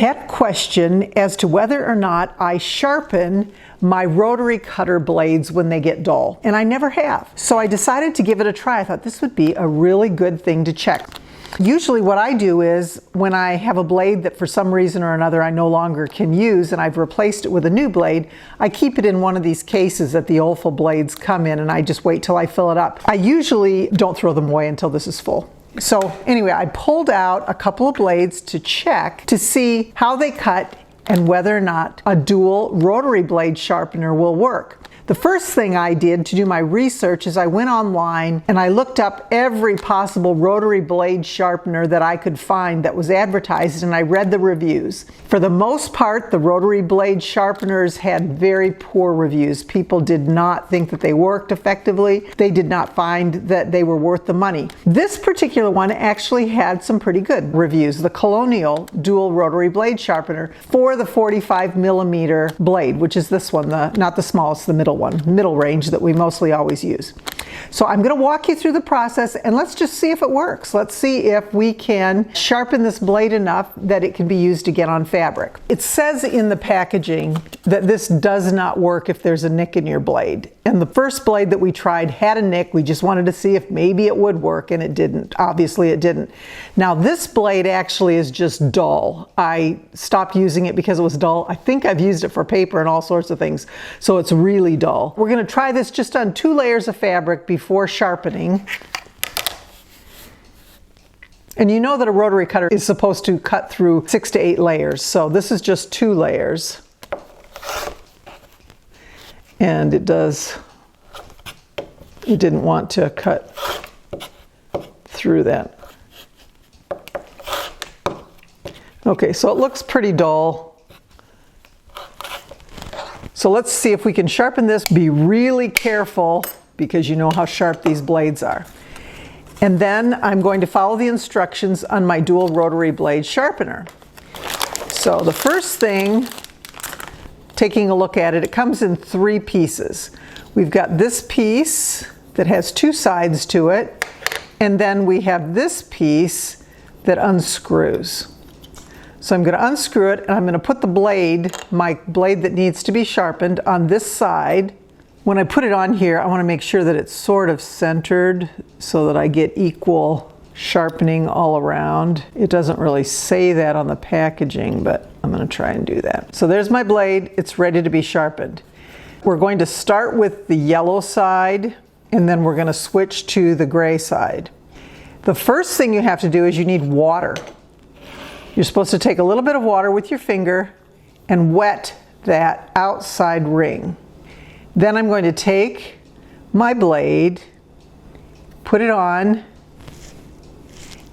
had a question as to whether or not I sharpen my rotary cutter blades when they get dull, and I never have. So I decided to give it a try. I thought this would be a really good thing to check. Usually what I do is when I have a blade that for some reason or another I no longer can use and I've replaced it with a new blade, I keep it in one of these cases that the Olfa blades come in, and I just wait till I fill it up. I usually don't throw them away until this is full. So anyway, I pulled out a couple of blades to check to see how they cut and whether or not a dual rotary blade sharpener will work. The first thing I did to do my research is I went online and I looked up every possible rotary blade sharpener that I could find that was advertised, and I read the reviews. For the most part, the rotary blade sharpeners had very poor reviews. People did not think that they worked effectively. They did not find that they were worth the money. This particular one actually had some pretty good reviews. The Colonial dual rotary blade sharpener for the 45mm blade, which is this one, not the smallest, the middle range that we mostly always use. So I'm going to walk you through the process and let's just see if it works. Let's see if we can sharpen this blade enough that it can be used again on fabric. It says in the packaging that this does not work if there's a nick in your blade. And the first blade that we tried had a nick. We just wanted to see if maybe it would work, and it didn't. Obviously it didn't. Now this blade actually is just dull. I stopped using it because it was dull. I think I've used it for paper and all sorts of things, so it's really dull. We're going to try this just on 2 layers of fabric before sharpening. And you know that a rotary cutter is supposed to cut through 6 to 8 layers, so this is just 2 layers. And it didn't want to cut through that. Okay, so it looks pretty dull. So let's see if we can sharpen this. Be really careful because you know how sharp these blades are. And then I'm going to follow the instructions on my dual rotary blade sharpener. So the first thing, taking a look at it, it comes in 3 pieces. We've got this piece that has 2 sides to it, and then we have this piece that unscrews. So I'm going to unscrew it, and I'm going to put the blade, my blade that needs to be sharpened, on this side. When I put it on here, I want to make sure that it's sort of centered so that I get equal sharpening all around. It doesn't really say that on the packaging, but I'm going to try and do that. So there's my blade. It's ready to be sharpened. We're going to start with the yellow side, and then we're going to switch to the gray side. The first thing you have to do is you need water. You're supposed to take a little bit of water with your finger and wet that outside ring. Then I'm going to take my blade, put it on,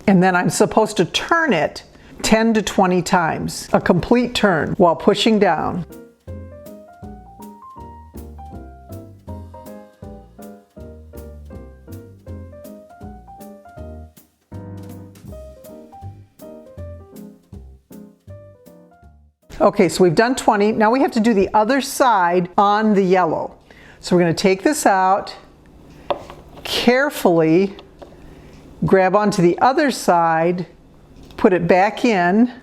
and then I'm supposed to turn it 10 to 20 times, a complete turn while pushing down. Okay, so we've done 20. Now we have to do the other side on the yellow. So we're going to take this out, carefully grab onto the other side, put it back in,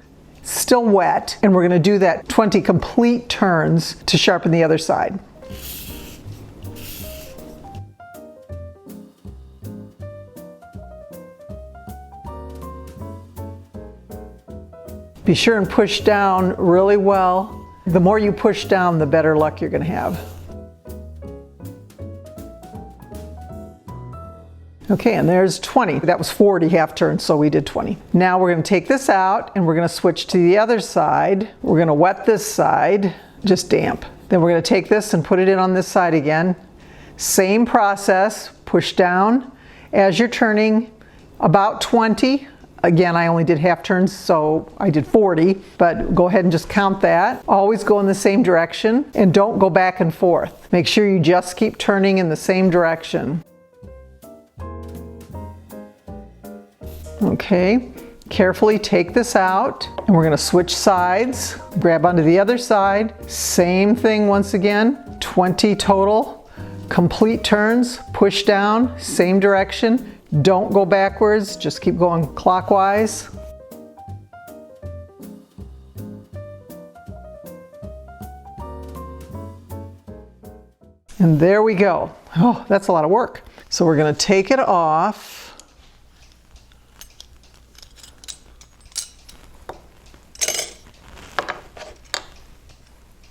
still wet, and we're going to do that 20 complete turns to sharpen the other side. Be sure and push down really well. The more you push down, the better luck you're going to have. Okay, and there's 20. That was 40 half turns, so we did 20. Now we're going to take this out and we're going to switch to the other side. We're going to wet this side, just damp. Then we're going to take this and put it in on this side again. Same process, push down as you're turning, about 20. Again, I only did half turns, so I did 40, but go ahead and just count that. Always go in the same direction and don't go back and forth. Make sure you just keep turning in the same direction. Okay, carefully take this out and we're going to switch sides. Grab onto the other side. Same thing once again, 20 total. Complete turns, push down, same direction. Don't go backwards, just keep going clockwise. And there we go. Oh, that's a lot of work. So we're going to take it off.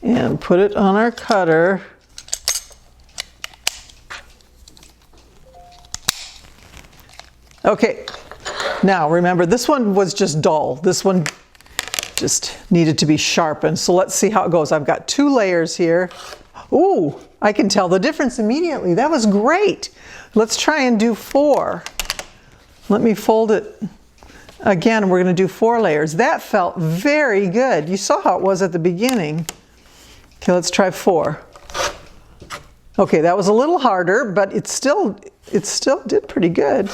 And put it on our cutter. Okay, now remember, this one was just dull. This one just needed to be sharpened. So let's see how it goes. I've got 2 layers here. Ooh, I can tell the difference immediately. That was great. Let's try and do 4. Let me fold it. Again, we're going to do 4 layers. That felt very good. You saw how it was at the beginning. Okay, let's try 4. Okay, that was a little harder, but it still did pretty good.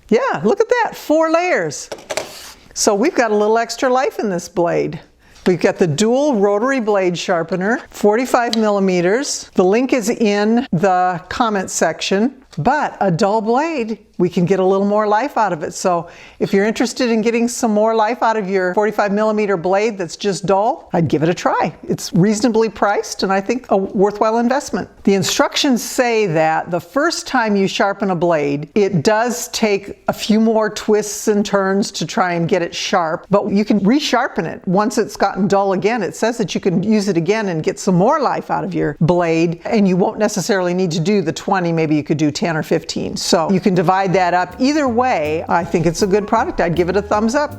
Yeah, look at that, 4 layers. So we've got a little extra life in this blade. We've got the dual rotary blade sharpener, 45 millimeters. The link is in the comment section. But a dull blade, we can get a little more life out of it. So if you're interested in getting some more life out of your 45 millimeter blade that's just dull, I'd give it a try. It's reasonably priced and I think a worthwhile investment. The instructions say that the first time you sharpen a blade, it does take a few more twists and turns to try and get it sharp, but you can resharpen it once it's gotten dull again. It says that you can use it again and get some more life out of your blade, and you won't necessarily need to do the 20, maybe you could do 10 or 15. So you can divide that up. Either way, I think it's a good product. I'd give it a thumbs up.